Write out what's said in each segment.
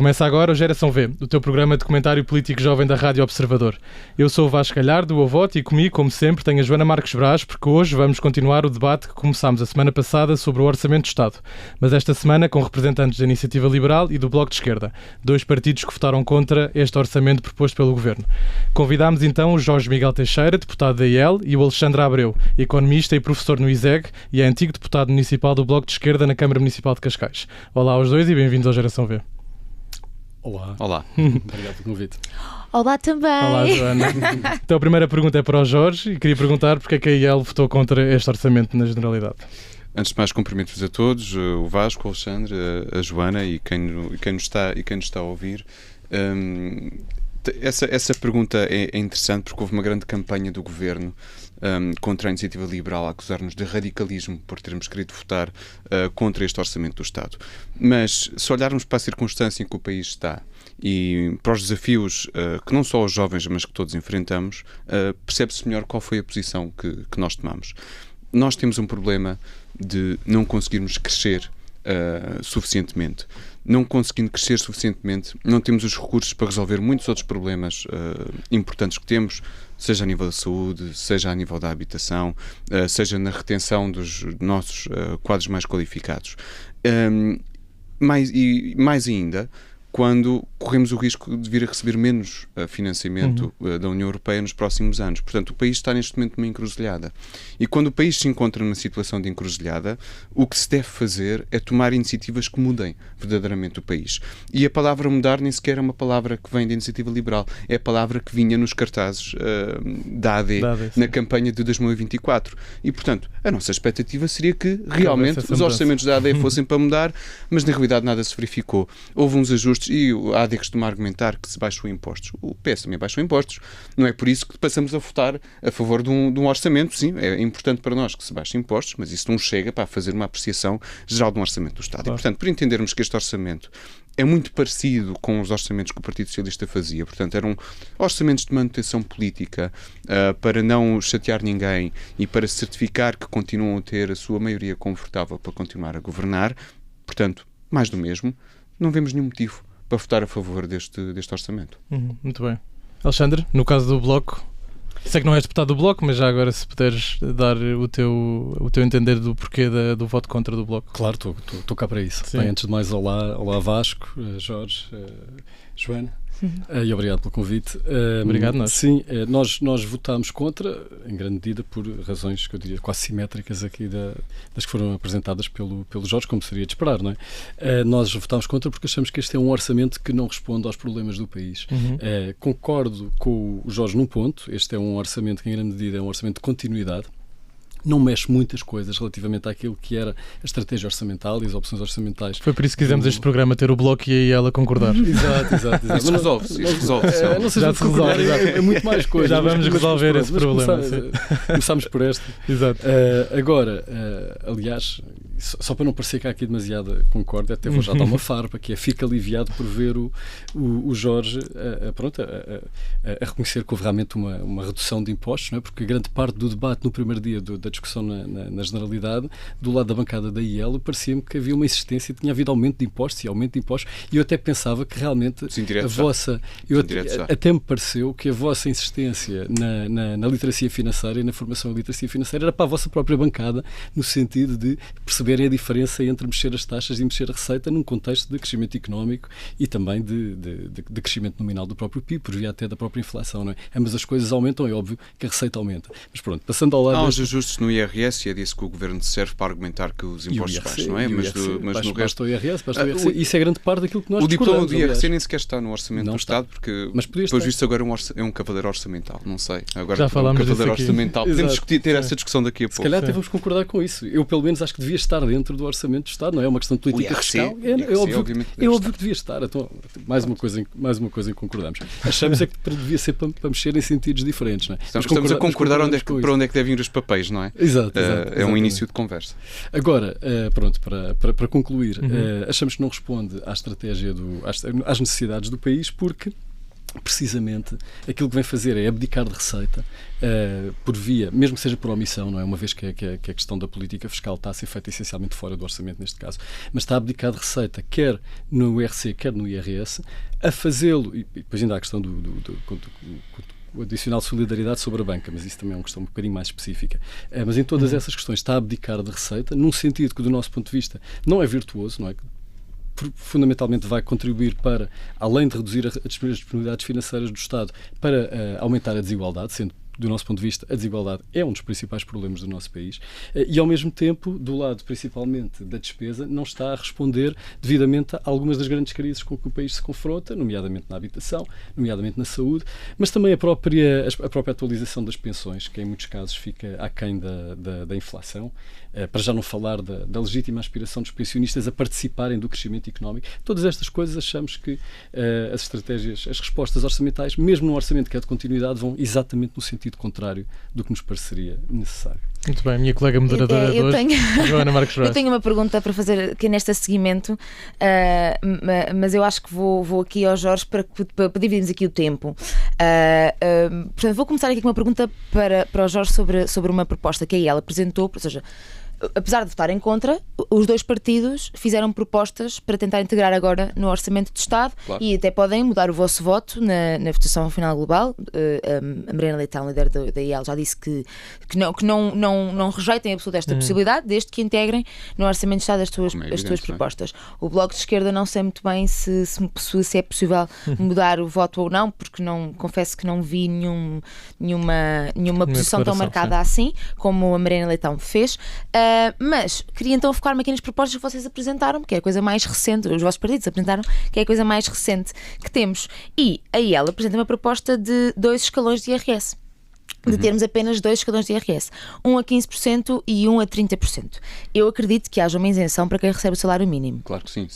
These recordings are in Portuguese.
Começa agora o Geração V, o teu programa de comentário político jovem da Rádio Observador. Eu sou o Vasco Galhardo, o Avote, e comigo, como sempre, tenho a Joana Marques Brás, porque hoje vamos continuar o debate que começámos a semana passada sobre o Orçamento do Estado, mas esta semana com representantes da Iniciativa Liberal e do Bloco de Esquerda, dois partidos que votaram contra este orçamento proposto pelo Governo. Convidámos então o Jorge Miguel Teixeira, deputado da IEL, e o Alexandre Abreu, economista e professor no ISEG e é antigo deputado municipal do Bloco de Esquerda na Câmara Municipal de Cascais. Olá aos dois e bem-vindos ao Geração V. Olá. Olá. Obrigado pelo convite. Olá também. Olá, Joana. Então a primeira pergunta é para o Jorge e queria perguntar porque é que a IEL votou contra este orçamento na generalidade. Antes de mais, cumprimentos a todos, o Vasco, o Alexandre, a Joana e quem nos está a ouvir. Essa pergunta é interessante porque houve uma grande campanha do Governo contra a Iniciativa Liberal a acusar-nos de radicalismo por termos querido votar contra este Orçamento do Estado. Mas se olharmos para a circunstância em que o país está e para os desafios que não só os jovens, mas que todos enfrentamos, percebe-se melhor qual foi a posição que nós tomamos. Nós temos um problema de não conseguirmos crescer suficientemente. Não conseguindo crescer suficientemente, não temos os recursos para resolver muitos outros problemas importantes que temos, seja a nível da saúde, seja a nível da habitação, seja na retenção dos nossos quadros mais qualificados. Mais ainda, quando corremos o risco de vir a receber menos financiamento da União Europeia nos próximos anos. Portanto, o país está neste momento numa encruzilhada. E quando o país se encontra numa situação de encruzilhada, o que se deve fazer é tomar iniciativas que mudem verdadeiramente o país. E a palavra mudar nem sequer é uma palavra que vem da Iniciativa Liberal, é a palavra que vinha nos cartazes da AD na campanha de 2024. E, portanto, a nossa expectativa seria que realmente os orçamentos da AD fossem para mudar, mas na realidade nada se verificou. Houve uns ajustes e a AD costuma argumentar que se baixou impostos. O PS também baixou impostos. Não é por isso que passamos a votar a favor de um orçamento. Sim, é importante para nós que se baixem impostos, mas isso não chega para fazer uma apreciação geral de um orçamento do Estado. Claro. E, portanto, para entendermos que este orçamento é muito parecido com os orçamentos que o Partido Socialista fazia. Portanto, eram orçamentos de manutenção política para não chatear ninguém e para certificar que continuam a ter a sua maioria confortável para continuar a governar. Portanto, mais do mesmo. Não vemos nenhum motivo para votar a favor deste orçamento. Muito bem. Alexandre, no caso do Bloco, sei que não és deputado do Bloco, mas já agora se puderes dar o teu entender do porquê do voto contra do Bloco. Claro, estou cá para isso. Bem, antes de mais, olá Vasco, Jorge, Joana. E obrigado pelo convite. Obrigado, nós. Sim, nós votámos contra, em grande medida, por razões que eu diria quase simétricas aqui das que foram apresentadas pelo Jorge, como seria de esperar, não é? Nós votámos contra porque achamos que este é um orçamento que não responde aos problemas do país. Concordo com o Jorge num ponto, este é um orçamento que, em grande medida, é um orçamento de continuidade. Não mexe muitas coisas relativamente àquilo que era a estratégia orçamental e as opções orçamentais. Foi por isso que quisemos este programa ter o Bloco e ela concordar. Exato. Isso resolve-se. Não sei já se resolve. É muito mais coisa. Já vamos resolver esse problema. Começámos por esta. Exato. Agora, aliás, só para não parecer que há aqui demasiada concórdia, até vou já dar uma farpa, que é fico aliviado por ver o Jorge a reconhecer que houve realmente uma redução de impostos, não é? Porque grande parte do debate no primeiro dia da discussão na generalidade, do lado da bancada da IEL, parecia-me que havia uma insistência, tinha havido aumento de impostos, e eu até pensava que realmente a vossa... Até me pareceu que a vossa insistência na literacia financeira e na formação da literacia financeira era para a vossa própria bancada, no sentido de perceberem a diferença entre mexer as taxas e mexer a receita num contexto de crescimento económico e também de crescimento nominal do próprio PIB, por via até da própria inflação, não é? Ambas as coisas aumentam, é óbvio que a receita aumenta. Mas pronto, passando ao lado... Há uns ajustes no IRS e é disso que o Governo serve para argumentar que os impostos baixam, não é? Mas no resto... Basta o IRS, isso é grande parte daquilo que nós discordamos. O diploma do IRS nem sequer está no Orçamento do Estado, porque, pelos vistos, agora é um cavaleiro orçamental, não sei. Agora já falámos disso aqui. Orçamental. Podemos ter essa discussão daqui a pouco. Se calhar até vamos concordar com isso. Eu, pelo menos, acho que devia estar dentro do Orçamento do Estado, não é? É uma questão de política fiscal. É óbvio que devia estar. Então, mais uma coisa em que concordamos. Achamos é que devia ser para mexer em sentidos diferentes, não é? Estamos a concordar para onde é que devem ir os papéis, não é? Exato. É um início de conversa. Agora, pronto, para concluir, achamos que não responde à estratégia às necessidades do país, porque precisamente, aquilo que vem fazer é abdicar de receita por via, mesmo que seja por omissão, não é? Uma vez que a questão da política fiscal está a ser feita essencialmente fora do orçamento neste caso, mas está a abdicar de receita, quer no IRC, quer no IRS, a fazê-lo, e depois ainda há a questão o adicional de solidariedade sobre a banca, mas isso também é uma questão um bocadinho mais específica. Mas em todas essas questões está a abdicar de receita, num sentido que, do nosso ponto de vista, não é virtuoso, não é? Fundamentalmente vai contribuir para, além de reduzir as disponibilidades financeiras do Estado, para aumentar a desigualdade, sendo, do nosso ponto de vista, a desigualdade é um dos principais problemas do nosso país e, ao mesmo tempo, do lado principalmente da despesa, não está a responder devidamente a algumas das grandes crises com que o país se confronta, nomeadamente na habitação, nomeadamente na saúde, mas também a própria atualização das pensões, que em muitos casos fica aquém da inflação, para já não falar da legítima aspiração dos pensionistas a participarem do crescimento económico. Todas estas coisas achamos que as estratégias, as respostas orçamentais, mesmo num orçamento que é de continuidade, vão exatamente no sentido contrário do que nos pareceria necessário. Muito bem, minha colega moderadora de hoje, Joana Marques Braz. Eu tenho uma pergunta para fazer aqui neste seguimento, mas eu acho que vou aqui ao Jorge para dividirmos aqui o tempo. Portanto, vou começar aqui com uma pergunta para o Jorge sobre uma proposta que ela apresentou, ou seja, apesar de votarem contra, os dois partidos fizeram propostas para tentar integrar agora no Orçamento de Estado, claro. E até podem mudar o vosso voto na votação final global. A Mariana Leitão, líder da IEL, já disse que não rejeitem absolutamente esta possibilidade, desde que integrem no Orçamento de Estado as tuas propostas. O Bloco de Esquerda não sei muito bem se é possível mudar o voto ou não, porque confesso que não vi nenhuma posição tão marcada assim como a Mariana Leitão fez. Mas queria então focar-me aqui nas propostas que vocês apresentaram, que é a coisa mais recente, os vossos partidos apresentaram, que é a coisa mais recente que temos. E aí ela apresenta uma proposta de 2 escalões de IRS. De termos apenas 2 escalões de IRS, um a 15% e um a 30%. Eu acredito que haja uma isenção para quem recebe o salário mínimo. Claro que sim.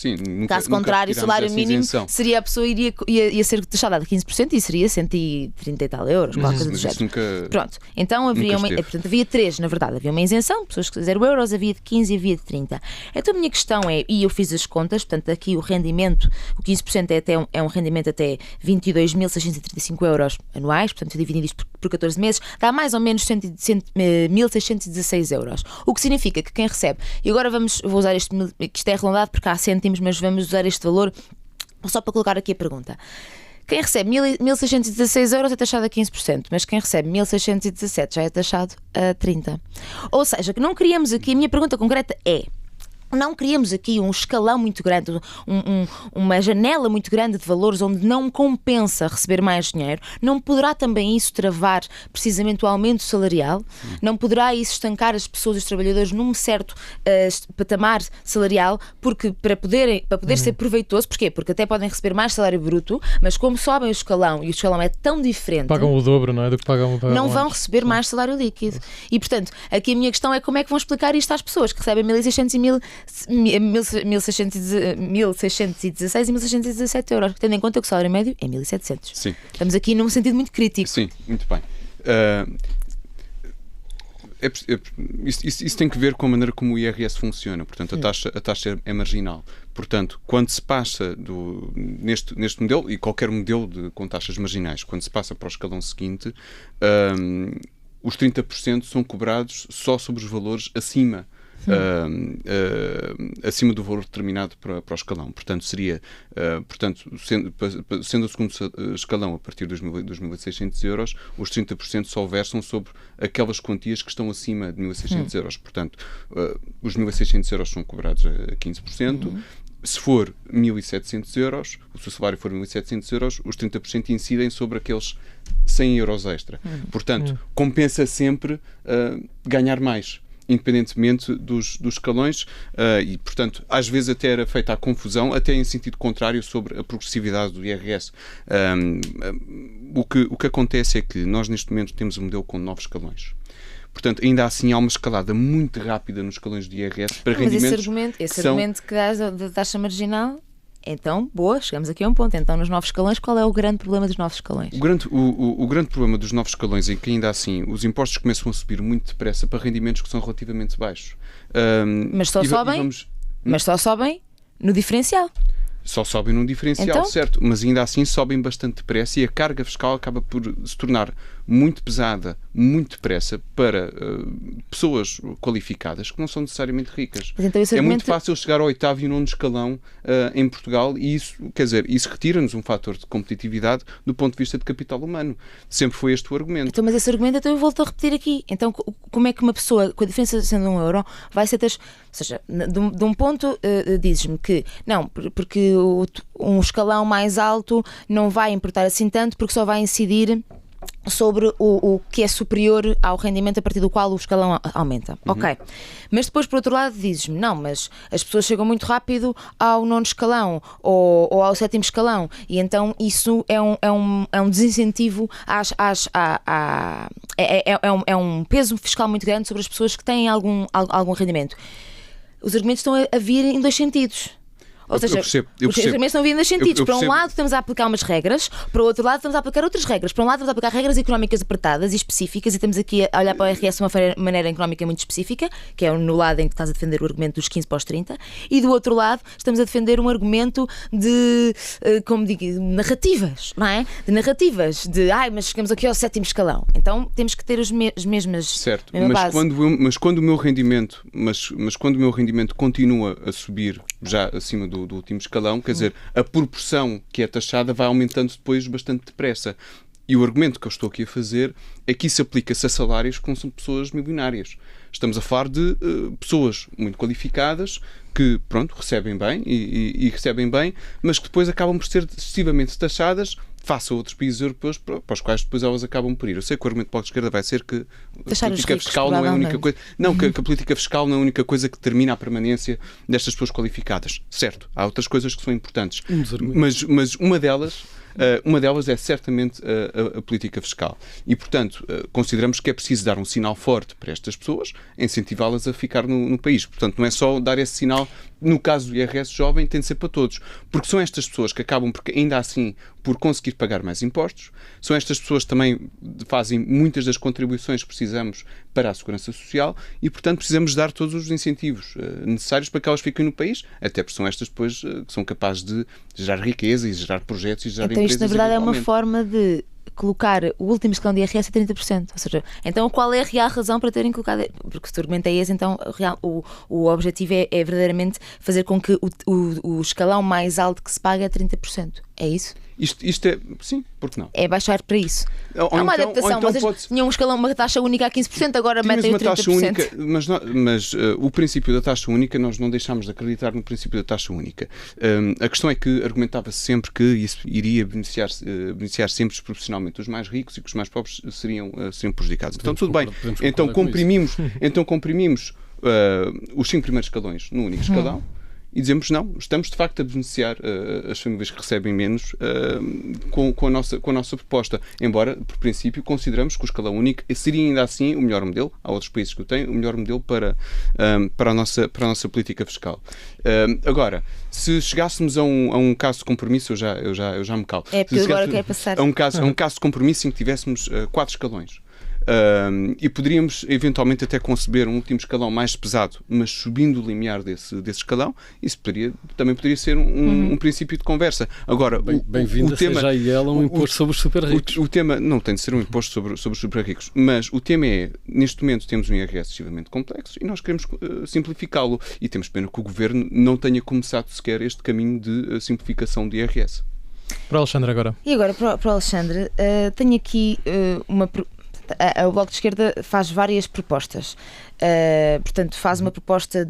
Caso contrário, o salário mínimo seria a pessoa ia ser taxada de 15% e seria 130 e tal euros, qualquer coisa do género. Pronto, então havia 3, na verdade. Havia uma isenção, pessoas que 0 euros, havia de 15 e havia de 30. Então a minha questão é, e eu fiz as contas, portanto aqui o rendimento, o 15% é um rendimento até 22.635 euros anuais, portanto dividindo isto por 14 meses, dá mais ou menos 1.616 euros. O que significa que quem recebe, e agora vou usar isto é arredondado porque há cêntimos, mas vamos usar este valor só para colocar aqui a pergunta. Quem recebe 1.616 euros é taxado a 15%, mas quem recebe 1.617 já é taxado a 30%. Ou seja, que não queríamos aqui, a minha pergunta concreta é: não queríamos aqui um escalão muito grande, uma janela muito grande de valores onde não compensa receber mais dinheiro? Não poderá também isso travar precisamente o aumento salarial? Não poderá isso estancar as pessoas, os trabalhadores, num certo patamar salarial? Porque para poder ser proveitoso, porquê? Porque até podem receber mais salário bruto, mas como sobem o escalão e o escalão é tão diferente, pagam o dobro, não é? Do que pagam não vão receber mais salário líquido. E portanto, aqui a minha questão é como é que vão explicar isto às pessoas que recebem 1.600 e 1.616 e 1.617 euros, tendo em conta que o salário médio é 1.700. Sim. Estamos aqui num sentido muito crítico. Sim, muito bem. Isso tem que ver com a maneira como o IRS funciona. Portanto, a taxa é marginal. Portanto, quando se passa neste modelo, e qualquer modelo com taxas marginais, quando se passa para o escalão seguinte, os 30% são cobrados só sobre os valores acima do valor determinado para o escalão. Portanto, seria, sendo o segundo escalão a partir dos 1.600 euros, os 30% só versam sobre aquelas quantias que estão acima de 1.600 euros. Portanto, os 1.600 euros são cobrados a 15%. Se for 1.700 euros, o seu salário for 1.700 euros, os 30% incidem sobre aqueles 100 euros extra. Portanto, compensa sempre ganhar mais, independentemente dos escalões, e, portanto, às vezes até era feita a confusão, até em sentido contrário, sobre a progressividade do IRS. O que acontece é que nós, neste momento, temos um modelo com 9 escalões. Portanto, ainda assim há uma escalada muito rápida nos escalões de IRS para rendimentos. Mas esse argumento que dás da taxa marginal, então, boa, chegamos aqui a um ponto. Então, nos novos escalões, qual é o grande problema dos novos escalões? O grande problema dos novos escalões é que, ainda assim, os impostos começam a subir muito depressa para rendimentos que são relativamente baixos. Mas só sobem no diferencial. Só sobem num diferencial, então? Certo, mas ainda assim sobem bastante depressa e a carga fiscal acaba por se tornar muito pesada, muito depressa para pessoas qualificadas que não são necessariamente ricas. Mas então é muito fácil chegar ao 8º e 9º escalão em Portugal e isso, quer dizer, isso retira-nos um fator de competitividade do ponto de vista de capital humano. Sempre foi este o argumento. Então, mas esse argumento então eu volto a repetir aqui. Então, como é que uma pessoa, com a diferença sendo €1, vai ser... Ou seja, de um ponto dizes-me que não, porque um escalão mais alto não vai importar assim tanto porque só vai incidir sobre o que é superior ao rendimento a partir do qual o escalão aumenta. Ok. Mas depois, por outro lado, dizes-me, não, mas as pessoas chegam muito rápido ao 9º escalão ou ao 7º escalão e então isso é um desincentivo é um peso fiscal muito grande sobre as pessoas que têm algum rendimento. Os argumentos estão a vir em dois sentidos. Ou seja, os argumentos estão a vir em dois sentidos. Para um lado estamos a aplicar umas regras, para o outro lado estamos a aplicar outras regras. Para um lado estamos a aplicar regras económicas apertadas e específicas e estamos aqui a olhar para o IRS de uma maneira económica muito específica, que é no lado em que estás a defender o argumento dos 15 para os 30, e do outro lado estamos a defender um argumento de, como digo, narrativas, não é? De narrativas, mas chegamos aqui ao 7º escalão. Então temos que ter as mesmas certo, base. Mas quando o meu rendimento continua a subir já acima do último escalão, quer dizer, a proporção que é taxada vai aumentando depois bastante depressa. E o argumento que eu estou aqui a fazer é que isso aplica-se a salários que não são pessoas milionárias. Estamos a falar de pessoas muito qualificadas que, pronto, recebem bem e recebem bem, mas que depois acabam por ser excessivamente taxadas face a outros países europeus para os quais depois elas acabam por ir. Eu sei que o argumento do Bloco de Esquerda vai ser que a política fiscal não é a única coisa. Não, que a política fiscal não é a única coisa que determina a permanência destas pessoas qualificadas. Certo, há outras coisas que são importantes. Mas uma delas é certamente a política fiscal. E, portanto, consideramos que é preciso dar um sinal forte para estas pessoas, incentivá-las a ficar no país. Portanto, não é só dar esse sinal, no caso do IRS jovem, tem de ser para todos. Porque são estas pessoas que acabam, ainda assim, por conseguir pagar mais impostos. São estas pessoas que também fazem muitas das contribuições que precisamos para a segurança social e, portanto, precisamos dar todos os incentivos necessários para que elas fiquem no país, até porque são estas depois que são capazes de gerar riqueza e gerar projetos e gerar empresas. Isto, na verdade, é uma forma de colocar o último escalão de IRS a 30%. Ou seja, então qual é a real razão para terem colocado? Porque se o argumento é esse, então o objetivo é verdadeiramente fazer com que o escalão mais alto que se paga é 30%. É isso? Isto é... Sim, porque não? É baixar para isso. É uma adaptação. Vocês tinham um escalão, uma taxa única a 15%, agora metem o 30%. Taxa única, mas o princípio da taxa única, nós não deixámos de acreditar no princípio da taxa única. A questão é que argumentava-se sempre que isso iria beneficiar sempre proporcionalmente os mais ricos e que os mais pobres seriam prejudicados. Então, tudo bem. Então comprimimos os 5 primeiros escalões no único escalão. E dizemos não, estamos de facto a beneficiar as famílias que recebem menos com a nossa proposta. Embora, por princípio, consideramos que o escalão único seria ainda assim o melhor modelo. Há outros países que o têm, o melhor modelo para a nossa política fiscal. Agora, se chegássemos a um caso de compromisso, eu já me calo. É porque agora quer passar. A um caso de compromisso em que tivéssemos 4 escalões. E poderíamos eventualmente até conceber um último escalão mais pesado, mas subindo o limiar desse escalão, isso também poderia ser um princípio de conversa. Agora, bem-vinda seja ela um imposto sobre os super ricos. O tema não tem de ser um imposto sobre os super ricos, mas o tema é, neste momento temos um IRS excessivamente complexo e nós queremos simplificá-lo e temos pena que o Governo não tenha começado sequer este caminho de simplificação do IRS. Para o Alexandre agora. E agora para o Alexandre, tenho aqui uma... O Bloco de Esquerda faz várias propostas. Portanto, faz uma proposta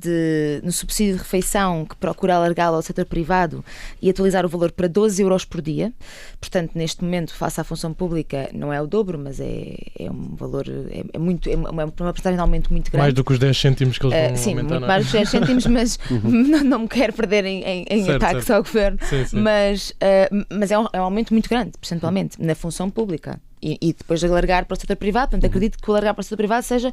no subsídio de refeição que procura alargá-lo ao setor privado e atualizar o valor para 12 euros por dia. Portanto, neste momento, face à função pública, não é o dobro, mas é um valor, é uma porcentagem de aumento muito grande. Mais do que os 10 cêntimos que eles vão sim, aumentar. Sim, muito mais do que os 10 cêntimos, mas não me quero perder em ataques ao Governo. Sim. Mas é um aumento muito grande, percentualmente, na função pública. E depois de alargar para o setor privado, portanto, acredito que o alargar para o setor privado seja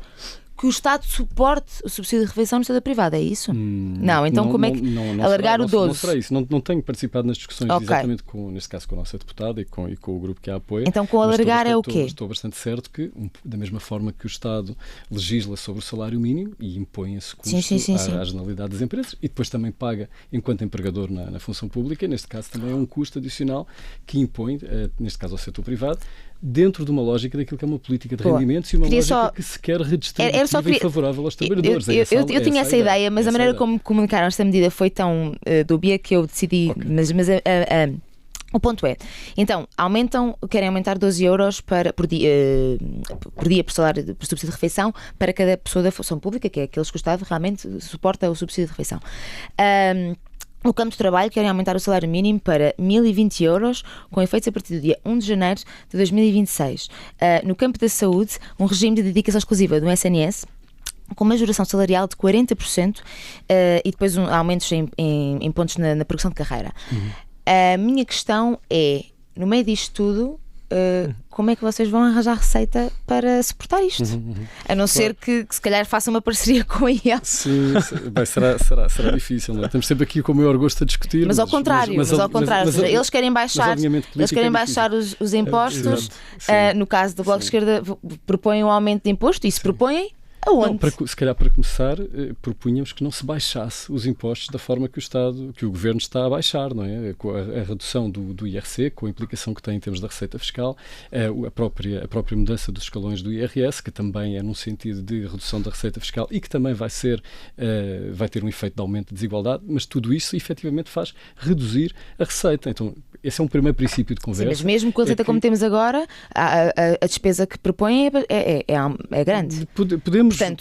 que o Estado suporte o subsídio de refeição no setor privado, é isso? Não, então como é que alargar o 12? Não será isso, não tenho participado nas discussões exatamente neste caso com a nossa deputada e com o grupo que a apoia. Então com alargar é o quê? Estou bastante certo que, da mesma forma que o Estado legisla sobre o salário mínimo e impõe esse custo à generalidade das empresas e depois também paga enquanto empregador na função pública, neste caso também é um custo adicional que impõe, neste caso ao setor privado, dentro de uma lógica daquilo que é uma política de rendimentos e uma lógica que se quer redistributiva e favorável aos trabalhadores. Eu tinha essa ideia, mas a maneira como comunicaram esta medida foi tão dúbia que eu decidi, mas o ponto é, então, querem aumentar 12 euros por dia por salário, por subsídio de refeição para cada pessoa da função pública, que é aqueles que o Estado realmente suporta o subsídio de refeição. No campo de trabalho, querem aumentar o salário mínimo para 1.020 euros, com efeitos a partir do dia 1 de janeiro de 2026. No campo da saúde, um regime de dedicação exclusiva do SNS, com majoração salarial de 40% e depois aumentos em pontos na progressão de carreira. A minha questão é, no meio disto tudo, como é que vocês vão arranjar receita para suportar isto? A não ser que se calhar façam uma parceria com a IEL. Sim, bem, será difícil, não é? Estamos sempre aqui com o maior gosto a discutir. Mas ao contrário, eles querem baixar, os impostos. No caso do Bloco de Esquerda, propõem um aumento de imposto e se propõem. Aonde? Não, se calhar para começar, propunhamos que não se baixasse os impostos da forma que o Governo está a baixar, não é? Com a redução do IRC, com a implicação que tem em termos da receita fiscal, a própria mudança dos escalões do IRS, que também é num sentido de redução da receita fiscal e que também vai ter um efeito de aumento de desigualdade, mas tudo isso efetivamente faz reduzir a receita. Então, esse é um primeiro princípio de conversa. Sim, mas mesmo com a receita como temos agora, a despesa que propõem é grande.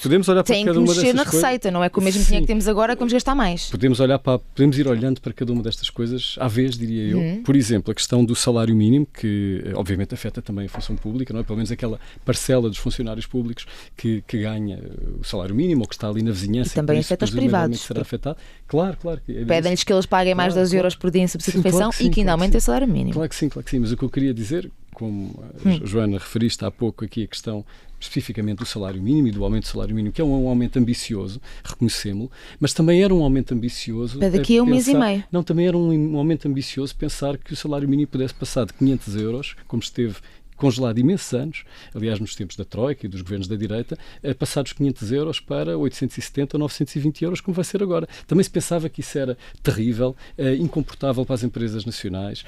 Podemos olhar para cada uma dessas coisas. Tem que mexer na receita, não é com o mesmo dinheiro que temos agora que vamos gastar mais. Podemos ir olhando para cada uma destas coisas à vez, diria eu. Por exemplo, a questão do salário mínimo, que obviamente afeta também a função pública, não é? Pelo menos aquela parcela dos funcionários públicos que ganha o salário mínimo ou que está ali na vizinhança. E também afeta os privados. Será afetado. Claro. Pedem-lhes que eles paguem mais 12 euros por dia em subsídio de refeição e que ainda aumentem o salário mínimo. Claro que sim. Mas o que eu queria dizer, como a Joana referiste há pouco aqui a questão especificamente do salário mínimo e do aumento do salário mínimo, que é um aumento ambicioso, reconhecemos-lo, mas também era um aumento ambicioso... Para daqui a um mês e meio. Não, também era um aumento ambicioso pensar que o salário mínimo pudesse passar de 500 euros, como esteve congelado imensos anos, aliás nos tempos da Troika e dos governos da direita, passados 500 euros para 870 ou 920 euros, como vai ser agora. Também se pensava que isso era terrível, incomportável para as empresas nacionais,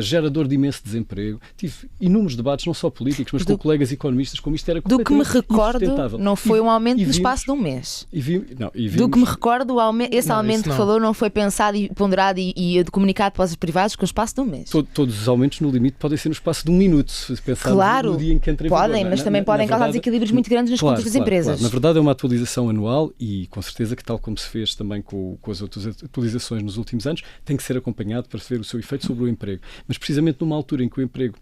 gerador de imenso desemprego. Tive inúmeros debates, não só políticos, mas com colegas economistas, como isto era completamente insustentável. Do que me recordo, não foi um aumento no espaço de um mês. Do que me recordo, esse aumento que falou não foi pensado e ponderado e comunicado para os privados com o espaço de um mês. Todos os aumentos, no limite, podem ser no espaço de um minuto, se claro, no dia em que entra em podem, vigor, mas também podem causar desequilíbrios muito grandes nas contas das empresas. Claro. Na verdade é uma atualização anual e com certeza que tal como se fez também com as outras atualizações nos últimos anos, tem que ser acompanhado para ver o seu efeito sobre o emprego. Mas precisamente numa altura em que o emprego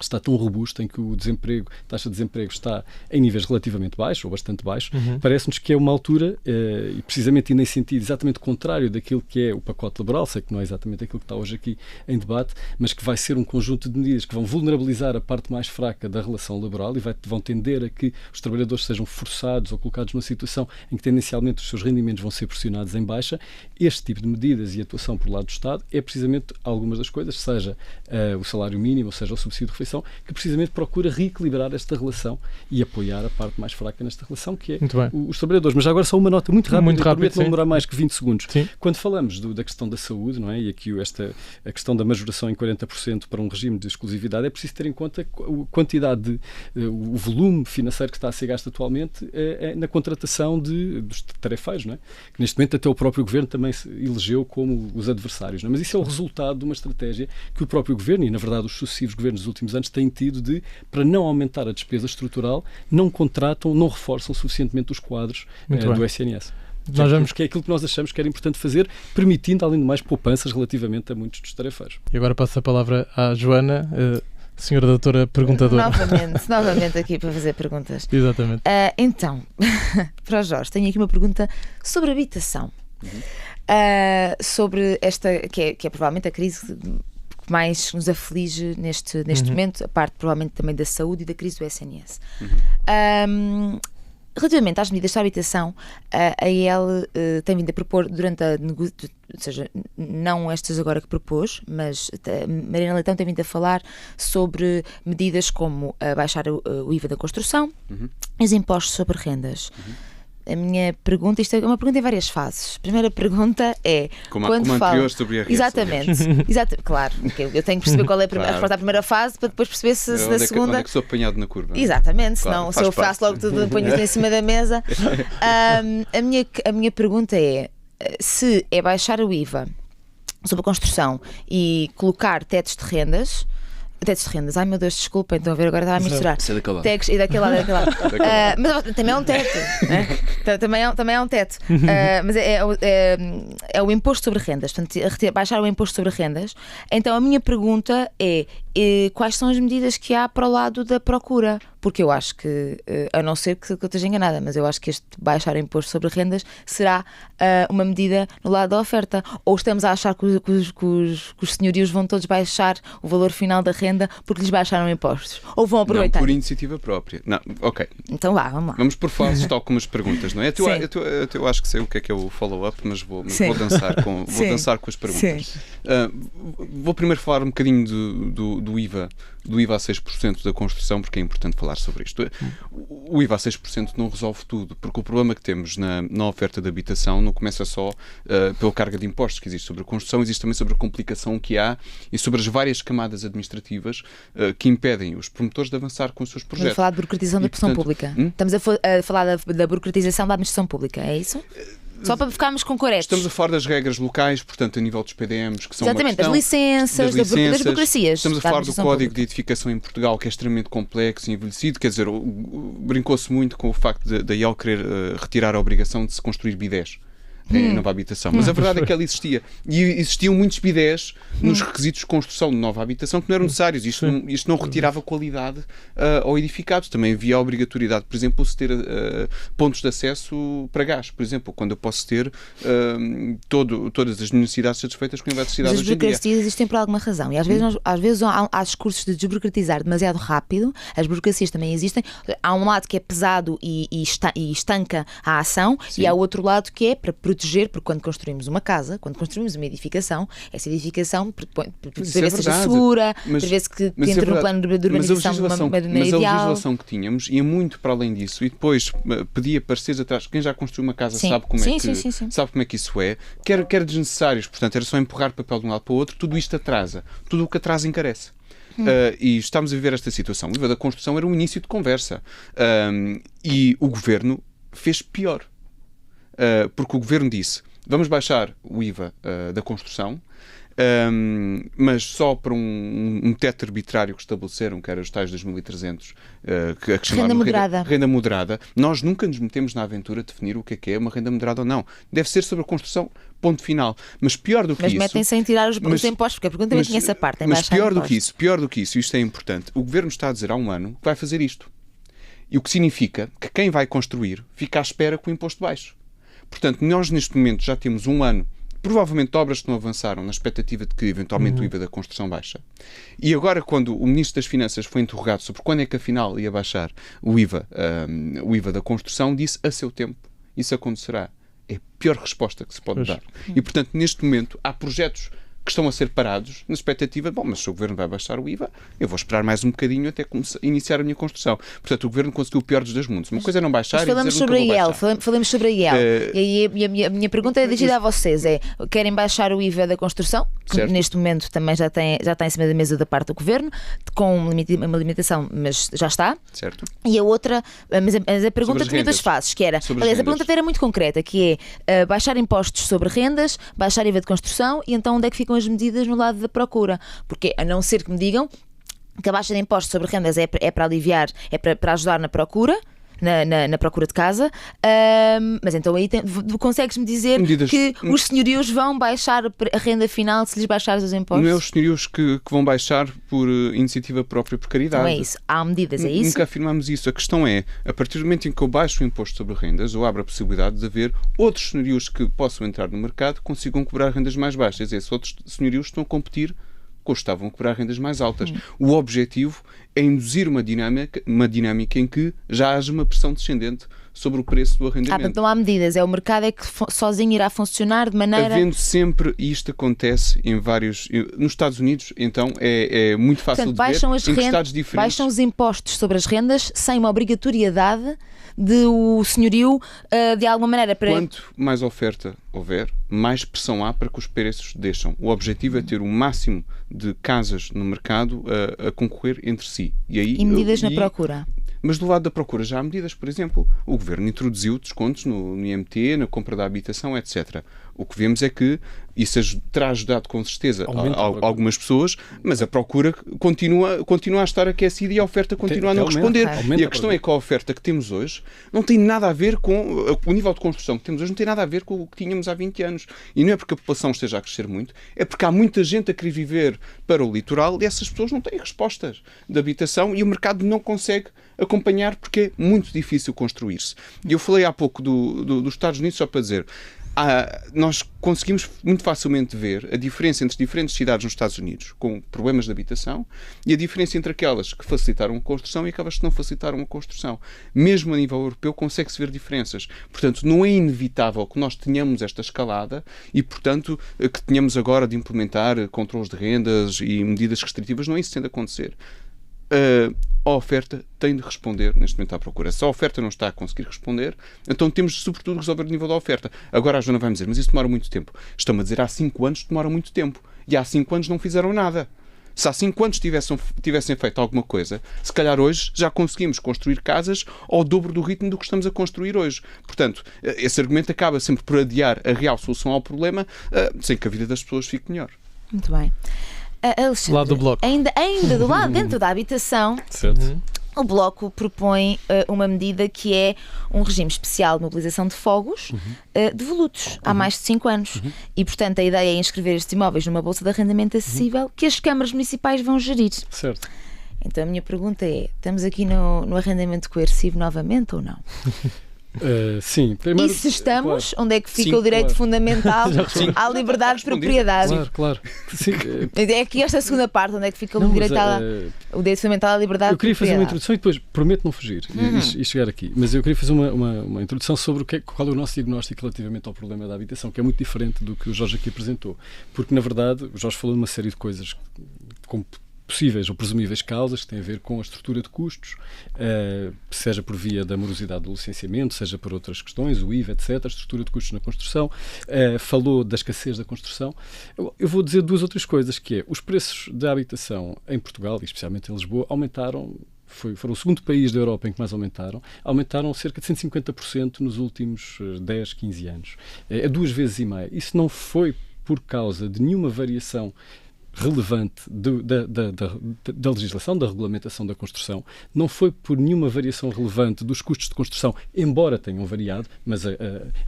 está tão robusto, em que a taxa de desemprego está em níveis relativamente baixos, ou bastante baixos, parece-nos que é uma altura, e precisamente nesse sentido, exatamente contrário daquilo que é o pacote laboral, sei que não é exatamente aquilo que está hoje aqui em debate, mas que vai ser um conjunto de medidas que vão vulnerabilizar a parte mais fraca da relação laboral e vão tender a que os trabalhadores sejam forçados ou colocados numa situação em que tendencialmente os seus rendimentos vão ser pressionados em baixa. Este tipo de medidas e atuação por lado do Estado é precisamente algumas das coisas, seja o salário mínimo, ou seja o subsídio de refeição, que precisamente procura reequilibrar esta relação e apoiar a parte mais fraca nesta relação, que é os trabalhadores. Mas já agora só uma nota muito rápida, prometo não demorar mais que 20 segundos. Sim. Quando falamos da questão da saúde, não é? E aqui a questão da majoração em 40% para um regime de exclusividade, é preciso ter em conta a quantidade, o volume financeiro que está a ser gasto atualmente na contratação dos tarefeiros, não é? Que neste momento até o próprio Governo também se elegeu como os adversários, não é? Mas isso é o resultado de uma estratégia que o próprio Governo, e na verdade os sucessivos governos dos últimos anos, têm tido para não aumentar a despesa estrutural, não contratam, não reforçam suficientemente os quadros do SNS. Que é aquilo que nós achamos que era importante fazer, permitindo, além de mais, poupanças relativamente a muitos dos tarefeiros. E agora passo a palavra à Joana, senhora doutora perguntadora. Novamente aqui para fazer perguntas. Exatamente. Então, para o Jorge, tenho aqui uma pergunta sobre habitação. Sobre esta, que é provavelmente a crise que mais nos aflige neste momento, a parte provavelmente também da saúde e da crise do SNS. Relativamente às medidas de habitação, a IEL tem vindo a propor durante a negociação, ou seja, não estas agora que propôs, mas Mariana Leitão tem vindo a falar sobre medidas como baixar o IVA da construção, os impostos sobre rendas. A minha pergunta, isto é uma pergunta em várias fases. A primeira pergunta é... Como anterior sobre a Exatamente. Claro. Eu tenho que perceber qual é a resposta à primeira fase para depois perceber se na segunda... Onde é que sou apanhado na curva? Exatamente. Senão, se eu faço logo tudo, ponho isso em cima da mesa. A minha pergunta é, se é baixar o IVA sobre a construção e colocar tetos de rendas, ai meu Deus, desculpem, estão a ver, agora estava a misturar. Isso é daquele lado. Tetos e daquele lado. Mas também é um teto. Também é um teto. Mas é o imposto sobre rendas. Portanto, baixar o imposto sobre rendas. Então a minha pergunta é quais são as medidas que há para o lado da procura? Porque eu acho que, a não ser que eu esteja enganada, mas eu acho que este baixar o imposto sobre rendas será uma medida no lado da oferta. Ou estamos a achar que os senhorios vão todos baixar o valor final da renda porque lhes baixaram impostos? Ou vão aproveitar? Não, por iniciativa própria. Não, ok. Então vamos lá. Vamos por fases, tal como as perguntas, não é? Eu acho que sei o que é o follow-up, mas vou dançar com as perguntas. Vou primeiro falar um bocadinho do IVA a 6% da construção, porque é importante falar sobre isto. O IVA a 6% não resolve tudo, porque o problema que temos na oferta de habitação não começa só pela carga de impostos que existe sobre a construção, existe também sobre a complicação que há e sobre as várias camadas administrativas que impedem os promotores de avançar com os seus projetos. Estamos a falar de burocratização da administração pública. Estamos a falar da burocratização da administração pública, é isso? Só para ficarmos com corretos. Estamos a falar das regras locais, portanto, a nível dos PDMs, que são exatamente, das licenças, das burocracias. Estamos a falar do Código de Edificação em Portugal, que é extremamente complexo e envelhecido. Quer dizer, brincou-se muito com o facto da IEL querer retirar a obrigação de se construir bidés em nova habitação. Mas a verdade é que ela existia. E existiam muitos bidés nos requisitos de construção de nova habitação que não eram necessários. Isto não retirava qualidade ao edificado. Também havia a obrigatoriedade, por exemplo, de ter pontos de acesso para gás, por exemplo, quando eu posso ter todas as necessidades satisfeitas com a eletricidade hoje em dia. As burocracias existem por alguma razão. E às vezes há discursos de desburocratizar demasiado rápido. As burocracias também existem. Há um lado que é pesado e estanca a ação. Sim. E há outro lado que é para proteger, porque quando construímos uma casa, quando construímos uma edificação, essa edificação prevê-se que seja segura, prevê-se que entre no plano de urbanização de uma maneira ideal. Mas a legislação que tínhamos ia muito para além disso e depois pedia pareceres atrás. Quem já construiu uma casa sabe como é que isso é. Quer desnecessários, portanto, era só empurrar papel de um lado para o outro. Tudo isto atrasa. Tudo o que atrasa encarece. E estamos a viver esta situação. O IVA da construção era um início de conversa. E o Governo fez pior. Porque o Governo disse, vamos baixar o IVA da construção, mas só para um teto arbitrário que estabeleceram, que era os tais 2.300, que chamaram renda moderada. Nós nunca nos metemos na aventura de definir o que é uma renda moderada ou não. Deve ser sobre a construção, ponto final. Mas pior do que isso... Mas metem-se em tirar os impostos, porque a pergunta também tinha essa parte. Mas pior do que isso, isto é importante, o Governo está a dizer há um ano que vai fazer isto. E o que significa que quem vai construir fica à espera com o imposto baixo. Portanto, nós neste momento já temos um ano, provavelmente de obras que não avançaram, na expectativa de que eventualmente o IVA da construção baixa. E agora, quando o Ministro das Finanças foi interrogado sobre quando é que afinal ia baixar o IVA da construção, disse a seu tempo. Isso acontecerá. É a pior resposta que se pode dar. E, portanto, neste momento, há projetos que estão a ser parados na expectativa de, mas se o Governo vai baixar o IVA, eu vou esperar mais um bocadinho até iniciar a minha construção. Portanto, o Governo conseguiu o pior dos dois mundos. Uma coisa é não baixar e dizer nunca vou baixar. Falamos sobre a IEL. E a minha pergunta é dirigida a vocês. Querem baixar o IVA da construção, que neste momento também já está em cima da mesa da parte do Governo, com uma limitação, mas já está. Certo. E a outra, mas a pergunta tinha duas fases, que era, aliás, a pergunta era muito concreta, que é baixar impostos sobre rendas, baixar IVA de construção, e então onde é que ficam as medidas no lado da procura? Porque, a não ser que me digam que a baixa de impostos sobre rendas é para aliviar, é para ajudar na procura, na procura de casa, mas então aí consegues-me dizer que os senhorios vão baixar a renda final se lhes baixares os impostos? Não é os senhorios que vão baixar por iniciativa própria, por caridade. Não é isso. Há medidas, é isso? Nunca afirmamos isso. A questão é, a partir do momento em que eu baixo o imposto sobre rendas, eu abro a possibilidade de haver outros senhorios que possam entrar no mercado que consigam cobrar rendas mais baixas. Esses outros senhorios estão a competir com os que estavam a cobrar rendas mais altas. O objetivo é induzir uma dinâmica em que já haja uma pressão descendente sobre o preço do arrendamento. Então há medidas, o mercado é que sozinho irá funcionar de maneira... Havendo sempre, e isto acontece em vários... Nos Estados Unidos, então, é muito fácil de ver, em estados diferentes... Baixam os impostos sobre as rendas sem uma obrigatoriedade de o senhorio, de alguma maneira... Quanto mais oferta houver, mais pressão há para que os preços deixam. O objetivo é ter o máximo de casas no mercado a concorrer entre si. E medidas na procura? Mas do lado da procura já há medidas, por exemplo, o Governo introduziu descontos no IMT, na compra da habitação, etc. O que vemos é que isso terá ajudado com certeza algumas pessoas, mas a procura continua a estar aquecida e a oferta continua a não responder. E a questão é que a oferta que temos hoje não tem nada a ver com o nível de construção que temos hoje, não tem nada a ver com o que tínhamos há 20 anos. E não é porque a população esteja a crescer muito, é porque há muita gente a querer viver para o litoral e essas pessoas não têm respostas de habitação e o mercado não consegue acompanhar porque é muito difícil construir-se. E eu falei há pouco dos Estados Unidos só para dizer... nós conseguimos muito facilmente ver a diferença entre diferentes cidades nos Estados Unidos com problemas de habitação e a diferença entre aquelas que facilitaram a construção e aquelas que não facilitaram a construção. Mesmo a nível europeu consegue-se ver diferenças. Portanto, não é inevitável que nós tenhamos esta escalada e, portanto, que tenhamos agora de implementar controles de rendas e medidas restritivas. Não é isso que tem de acontecer. A oferta tem de responder neste momento à procura. Se a oferta não está a conseguir responder, então temos de, sobretudo, resolver o nível da oferta. Agora a Joana vai-me dizer, mas isso demora muito tempo. Estão-me a dizer, há 5 anos demora muito tempo. E há 5 anos não fizeram nada. Se há 5 anos tivessem feito alguma coisa, se calhar hoje já conseguimos construir casas ao dobro do ritmo do que estamos a construir hoje. Portanto, esse argumento acaba sempre por adiar a real solução ao problema, sem que a vida das pessoas fique melhor. Muito bem. Alexandre, lado do Bloco. Ainda do lado dentro da habitação, certo. O Bloco propõe uma medida que é um regime especial de mobilização de fogos devolutos há mais de 5 anos. E, portanto, a ideia é inscrever estes imóveis numa bolsa de arrendamento acessível que as câmaras municipais vão gerir. Certo. Então a minha pergunta é, estamos aqui no arrendamento coercivo novamente ou não? Sim. Primeiro, e se estamos, claro. onde é que fica o direito fundamental à liberdade de propriedade? Claro. Sim. É aqui esta segunda parte, onde é que fica o direito fundamental à liberdade de propriedade? Eu queria fazer uma introdução e depois prometo não fugir e chegar aqui. Mas eu queria fazer uma introdução sobre qual é o nosso diagnóstico relativamente ao problema da habitação, que é muito diferente do que o Jorge aqui apresentou. Porque, na verdade, o Jorge falou de uma série de coisas como possíveis ou presumíveis causas que têm a ver com a estrutura de custos, seja por via da morosidade do licenciamento, seja por outras questões, o IVA, etc., a estrutura de custos na construção, falou da escassez da construção. Eu vou dizer 2 outras coisas, que é, os preços da habitação em Portugal, e especialmente em Lisboa, aumentaram, foram o segundo país da Europa em que mais aumentaram cerca de 150% nos últimos 10, 15 anos. É 2,5 vezes. Isso não foi por causa de nenhuma variação relevante da legislação, da regulamentação da construção, não foi por nenhuma variação relevante dos custos de construção, embora tenham variado, mas a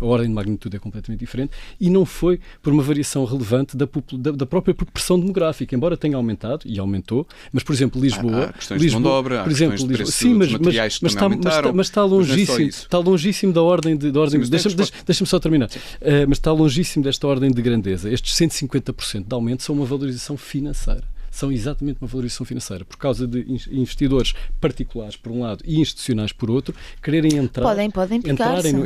ordem de magnitude é completamente diferente, e não foi por uma variação relevante da própria proporção demográfica, embora tenha aumentado, e aumentou, mas, por exemplo, Lisboa... Há questões de mão de obra, há questões de preço de materiais que também aumentaram. Mas está longíssimo da ordem de... Deixa-me só terminar. Mas está longíssimo desta ordem de grandeza. Estes 150% de aumento são uma valorização financeira. São exatamente uma valorização financeira, por causa de investidores particulares, por um lado, e institucionais, por outro, quererem entrar... Podem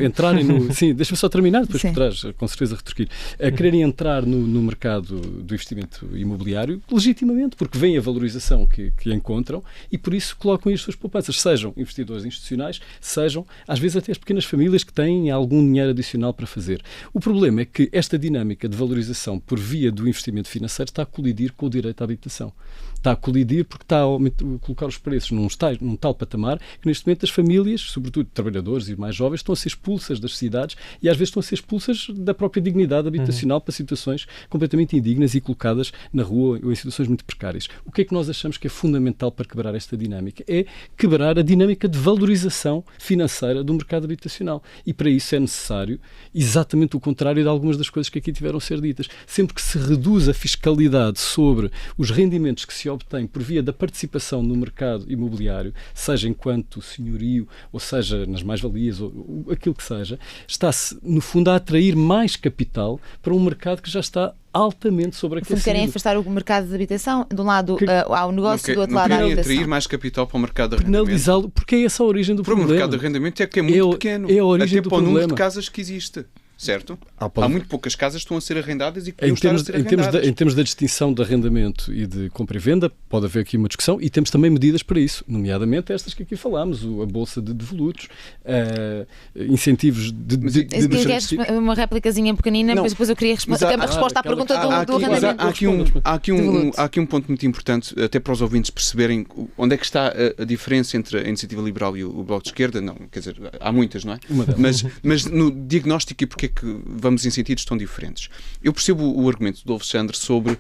entrarem no... Sim, deixa-me só terminar, depois poderás, com certeza, retorquir. Quererem entrar no mercado do investimento imobiliário, legitimamente, porque veem a valorização que encontram e, por isso, colocam aí as suas poupanças, sejam investidores institucionais, sejam, às vezes, até as pequenas famílias que têm algum dinheiro adicional para fazer. O problema é que esta dinâmica de valorização por via do investimento financeiro está a colidir com o direito à habitação. Está a colidir porque está a colocar os preços num tal patamar que neste momento as famílias, sobretudo trabalhadores e mais jovens, estão a ser expulsas das cidades e às vezes estão a ser expulsas da própria dignidade habitacional para situações completamente indignas e colocadas na rua ou em situações muito precárias. O que é que nós achamos que é fundamental para quebrar esta dinâmica? É quebrar a dinâmica de valorização financeira do mercado habitacional. E para isso é necessário exatamente o contrário de algumas das coisas que aqui tiveram a ser ditas. Sempre que se reduz a fiscalidade sobre os rendimentos rendimentos que se obtêm por via da participação no mercado imobiliário, seja enquanto senhorio, ou seja nas mais-valias, ou aquilo que seja, está-se, no fundo, a atrair mais capital para um mercado que já está altamente sobreaquecido. Querem afastar o mercado de habitação, de um lado ao negócio, do outro lado à habitação. Não querem atrair mais capital para o mercado de arrendamento. Penalizá-lo, porque é essa a origem do problema. Para o mercado de arrendamento é que é muito pequeno. É a origem até do para o número problema. de casas que existe. Certo? Há muito poucas casas que estão a ser arrendadas e que podiam estar a ser arrendadas. Em termos da distinção de arrendamento e de compra e venda, pode haver aqui uma discussão e temos também medidas para isso, nomeadamente estas que aqui falámos, a bolsa de devolutos, incentivos uma réplicazinha pequenina, mas depois eu queria a resposta à pergunta do arrendamento. Há aqui um ponto muito importante, até para os ouvintes perceberem onde é que está a diferença entre a Iniciativa Liberal e o Bloco de Esquerda. Não, quer dizer, há muitas, não é? Mas no diagnóstico e porque é que vamos em sentidos tão diferentes. Eu percebo o argumento do Alexandre sobre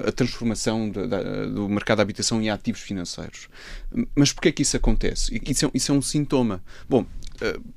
a transformação do mercado de habitação em ativos financeiros. Mas porquê é que isso acontece? Isso é um sintoma. Bom,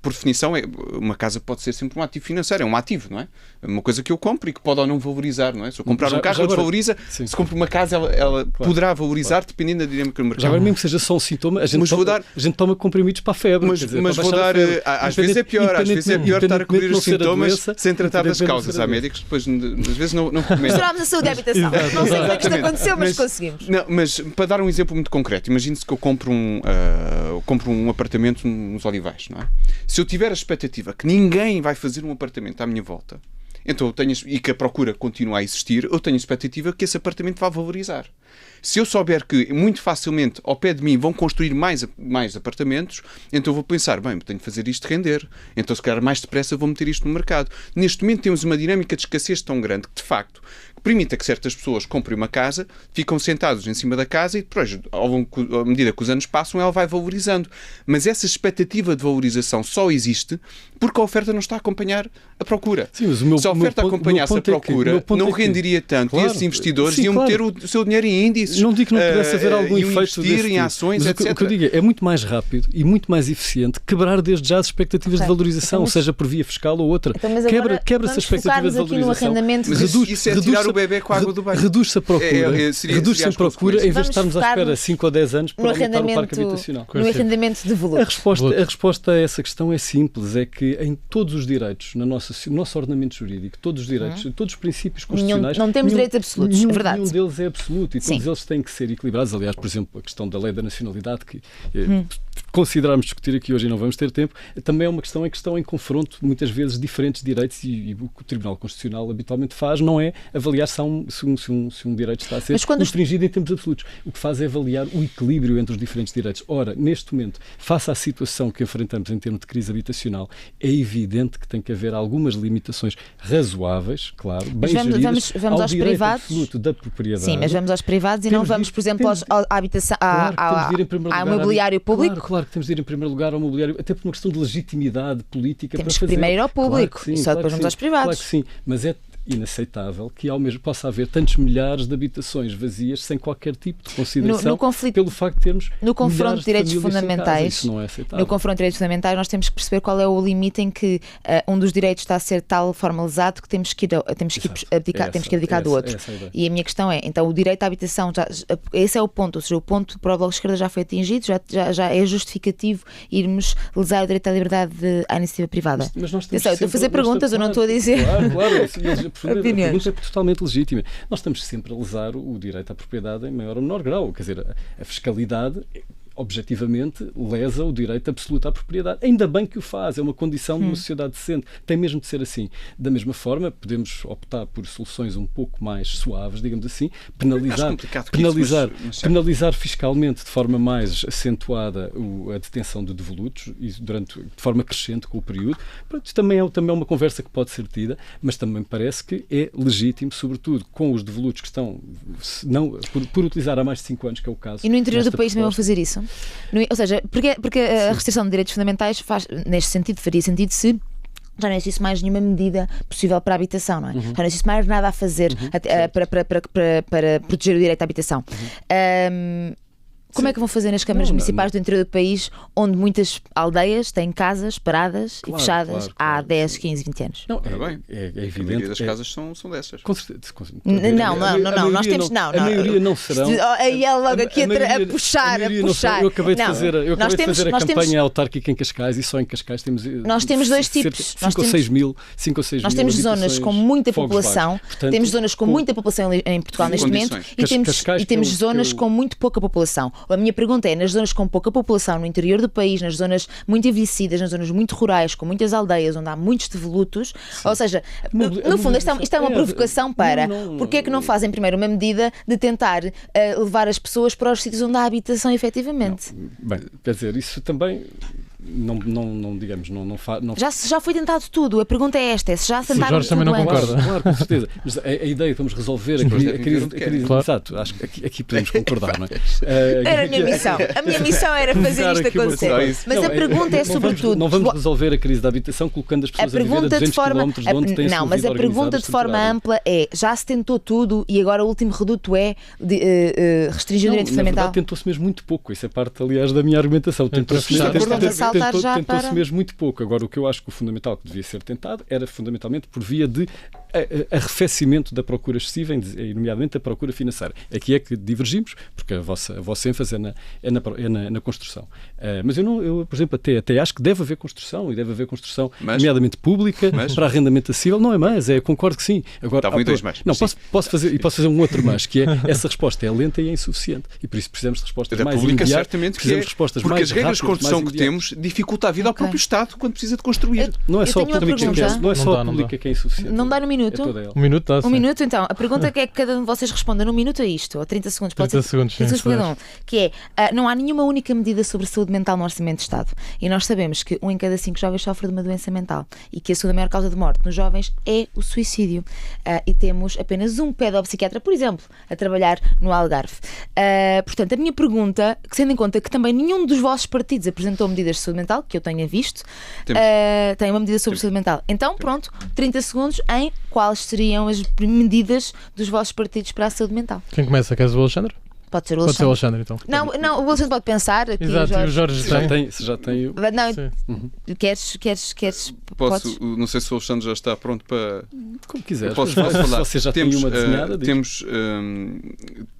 por definição, uma casa pode ser sempre um ativo financeiro, é um ativo, não é? É uma coisa que eu compro e que pode ou não valorizar, não é? Se eu comprar um carro, ela desvaloriza. Se compro uma casa, ela poderá valorizar dependendo da dinâmica do mercado. Já agora, mesmo que seja só um sintoma, a gente toma comprimidos para a febre. Mas vou dar. Às vezes é pior estar a cobrir os sintomas sem tratar das causas. Há médicos que depois, às vezes, não recomendam. Misturámos a saúde e a habitação. Não sei como é que isto aconteceu, mas conseguimos. Mas para dar um exemplo muito concreto, imagine-se que eu compro um apartamento nos Olivais, não é? Se eu tiver a expectativa que ninguém vai fazer um apartamento à minha volta, então e que a procura continua a existir, eu tenho a expectativa que esse apartamento vá valorizar. Se eu souber que muito facilmente ao pé de mim vão construir mais apartamentos, então eu vou pensar, bem, tenho de fazer isto render. Então se calhar mais depressa vou meter isto no mercado. Neste momento temos uma dinâmica de escassez tão grande que de facto permita que certas pessoas comprem uma casa, ficam sentados em cima da casa e depois, à medida que os anos passam, ela vai valorizando. Mas essa expectativa de valorização só existe porque a oferta não está a acompanhar a procura. Sim, mas se a oferta acompanhasse a procura, não renderia tanto e esses investidores iam meter o seu dinheiro em índices. Não digo que não pudesse haver algum efeito investir em ações, etc. O que eu digo é muito mais rápido e muito mais eficiente quebrar desde já as expectativas de valorização, seja por via fiscal ou outra. Quebra-se a expectativa de valorização. Mas isso é tirar o bebê com a água do banho. Reduz-se a procura. Reduz-se a procura em vez de estarmos à espera 5 ou 10 anos para aumentar o parque habitacional. No arrendamento de volumes. A resposta a essa questão é simples, é que em todos os direitos, no nosso ordenamento jurídico, todos os direitos, todos os princípios constitucionais... Não temos direitos absolutos, é verdade. Nenhum deles é absoluto e todos eles têm que ser equilibrados. Aliás, por exemplo, a questão da lei da nacionalidade, que considerarmos discutir aqui hoje e não vamos ter tempo, também é uma questão em confronto, muitas vezes, diferentes direitos e o que o Tribunal Constitucional habitualmente faz não é avaliar se um direito está a ser infringido em termos absolutos. O que faz é avaliar o equilíbrio entre os diferentes direitos. Ora, neste momento, face à situação que enfrentamos em termos de crise habitacional, é evidente que tem que haver algumas limitações razoáveis, claro, bem geridas, vamos ao aos direito privados. absoluto da propriedade. Sim, mas vamos aos privados e não vamos, por exemplo, à habitação, ao imobiliário público. Claro que temos de ir em primeiro lugar ao imobiliário, até por uma questão de legitimidade política. Temos que primeiro ir ao público, claro sim, só depois vamos aos privados. Claro que sim, mas é inaceitável que ao mesmo possa haver tantos milhares de habitações vazias sem qualquer tipo de consideração pelo facto de termos no confronto de direitos fundamentais. Isso não é aceitável. No confronto de direitos fundamentais nós temos que perceber qual é o limite em que um dos direitos está a ser tal formalizado que temos que abdicar do outro. E a minha questão é, então o direito à habitação, esse é o ponto, ou seja, o ponto para o Bloco de Esquerda já foi atingido, já é justificativo irmos lesar o direito à liberdade à iniciativa privada. Mas nós estou a fazer perguntas, eu não estou a dizer. Claro. A pergunta é totalmente legítima. Nós estamos sempre a lesar o direito à propriedade em maior ou menor grau. Quer dizer, a fiscalidade objetivamente lesa o direito absoluto à propriedade. Ainda bem que o faz, é uma condição de uma sociedade decente. Tem mesmo de ser assim. Da mesma forma, podemos optar por soluções um pouco mais suaves, digamos assim, penalizar fiscalmente de forma mais acentuada a detenção de devolutos e de forma crescente com o período. Pronto, também é uma conversa que pode ser tida, mas também parece que é legítimo, sobretudo com os devolutos que estão por utilizar há mais de 5 anos, que é o caso. E no interior do país também vão fazer isso? Ou seja, porque a restrição de direitos fundamentais neste sentido, faria sentido se já não existe mais nenhuma medida possível para a habitação, não é? Já não existe mais nada a fazer para proteger o direito à habitação. Como é que vão fazer nas câmaras municipais do interior do país, onde muitas aldeias têm casas paradas e fechadas há 10, 15, 20 anos? Não, é evidente. A maioria das casas são dessas. Com certeza. Não. Nós temos. A maioria não serão. Aí ela logo aqui a puxar. Eu acabei de fazer a campanha autárquica em Cascais e só em Cascais temos. Nós temos dois tipos. 5 ou 6 mil. Nós temos zonas com muita população. Temos zonas com muita população em Portugal neste momento e temos zonas com muito pouca população. A minha pergunta é, nas zonas com pouca população no interior do país, nas zonas muito envelhecidas, nas zonas muito rurais, com muitas aldeias onde há muitos devolutos, ou seja, no fundo isto é uma provocação para porque é que não fazem primeiro uma medida de tentar levar as pessoas para os sítios onde há habitação efetivamente? Bem, quer dizer, isso também não digamos, não faz. Já foi tentado tudo. A pergunta é esta: se já tentaram. O Jorge também não concorda. Claro, com certeza. Mas a ideia de vamos resolver a crise. Claro. Exato, acho que aqui podemos concordar, não é? Era a minha missão. A minha missão era fazer isto acontecer. Mas a pergunta é sobretudo. Não vamos resolver a crise da habitação colocando as pessoas a viver a 200 km de onde têm. Não, mas a pergunta de forma ampla é: já se tentou tudo e agora o último reduto é restringir o direito fundamental? Tentou-se mesmo muito pouco. Isso é parte, aliás, da minha argumentação. Tentou-se mesmo muito pouco. Agora, o que eu acho que o fundamental que devia ser tentado era fundamentalmente por via de arrefecimento da procura excessiva, nomeadamente da procura financeira. Aqui é que divergimos, porque a vossa ênfase é na construção. Mas eu, por exemplo, até acho que deve haver construção, e deve haver construção nomeadamente pública, para arrendamento acessível. Não é mais, concordo que sim. Agora, não, posso fazer um outro mais, que é essa resposta é lenta e é insuficiente. E por isso precisamos de respostas mais imediatas. Certamente porque as regras de construção que temos dificultam a vida ao próprio Estado quando precisa de construir. Não é só a pública que é insuficiente. Não dá no minuto. Um minuto dá, sim. Um minuto, então. A pergunta é que cada um de vocês responda num minuto a isto, ou 30 segundos. 30 segundos cada um. Que é, não há nenhuma única medida sobre saúde mental no Orçamento de Estado. E nós sabemos que 1 em cada 5 jovens sofre de uma doença mental e que a segunda maior causa de morte nos jovens é o suicídio. E temos apenas um pedopsiquiatra, por exemplo, a trabalhar no Algarve. Portanto, a minha pergunta, tendo em conta que também nenhum dos vossos partidos apresentou medidas de saúde mental, que eu tenha visto, tem uma medida sobre saúde mental. Então, pronto, 30 segundos em quais seriam as medidas dos vossos partidos para a saúde mental. Quem começa? Queres o Alexandre? Pode ser o Alexandre. Pode ser o Alexandre, então. Não, o Alexandre pode pensar. Aqui exato, o Jorge tem. Se já tem. Não, queres. Posso? Não sei se o Alexandre já está pronto para. Como quiser. Posso falar? Você já tem uma desenhada?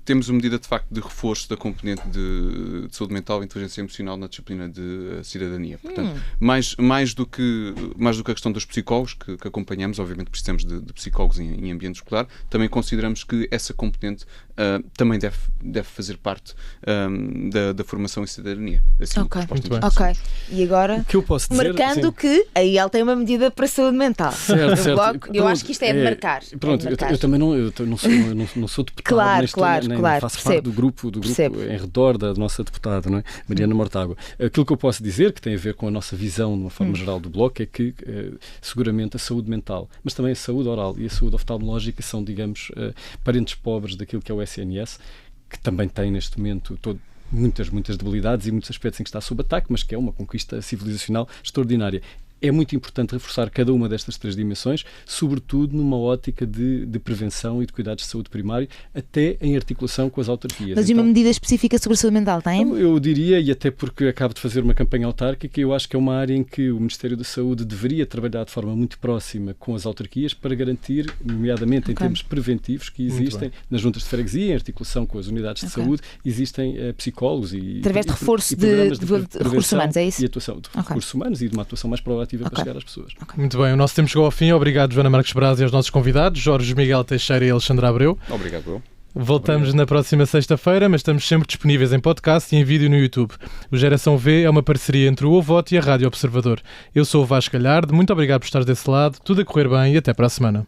Temos uma medida de facto de reforço da componente de saúde mental e inteligência emocional na disciplina de cidadania. Portanto, mais do que a questão dos psicólogos que acompanhamos, obviamente precisamos de psicólogos em ambiente escolar, também consideramos que essa componente também deve fazer parte da formação em cidadania. Assim, ok. E agora, o que eu posso dizer, marcando que aí ele tem uma medida para a saúde mental. Certo. Eu acho que isto é de marcar. Pronto, eu também não sou deputado. Claro. Faço parte do grupo em redor da nossa deputada, não é? Mariana Mortágua. Aquilo que eu posso dizer, que tem a ver com a nossa visão, de uma forma geral, do Bloco, é que seguramente a saúde mental, mas também a saúde oral e a saúde oftalmológica são, digamos, parentes pobres daquilo que é o SNS, que também tem neste momento muitas debilidades e muitos aspectos em que está sob ataque, mas que é uma conquista civilizacional extraordinária. É muito importante reforçar cada uma destas 3 dimensões, sobretudo numa ótica de prevenção e de cuidados de saúde primário, até em articulação com as autarquias. Mas uma medida específica sobre a saúde mental, tem? Eu diria, e até porque acabo de fazer uma campanha autárquica, eu acho que é uma área em que o Ministério da Saúde deveria trabalhar de forma muito próxima com as autarquias para garantir, nomeadamente em termos preventivos, que existem nas juntas de freguesia, em articulação com as unidades de saúde, existem psicólogos e através de reforço de recursos humanos, é isso? E atuação de recursos humanos e de uma atuação mais proativa para chegar às pessoas. Muito bem, o nosso tempo chegou ao fim. Obrigado, Joana Marques Braz, e aos nossos convidados, Jorge Miguel Teixeira e Alexandre Abreu. Obrigado, Bruno. Voltamos na próxima sexta-feira, mas estamos sempre disponíveis em podcast e em vídeo no YouTube. O Geração V é uma parceria entre o Ovote e a Rádio Observador. Eu sou o Vasco Galhardo, muito obrigado por estar desse lado, tudo a correr bem e até para a semana.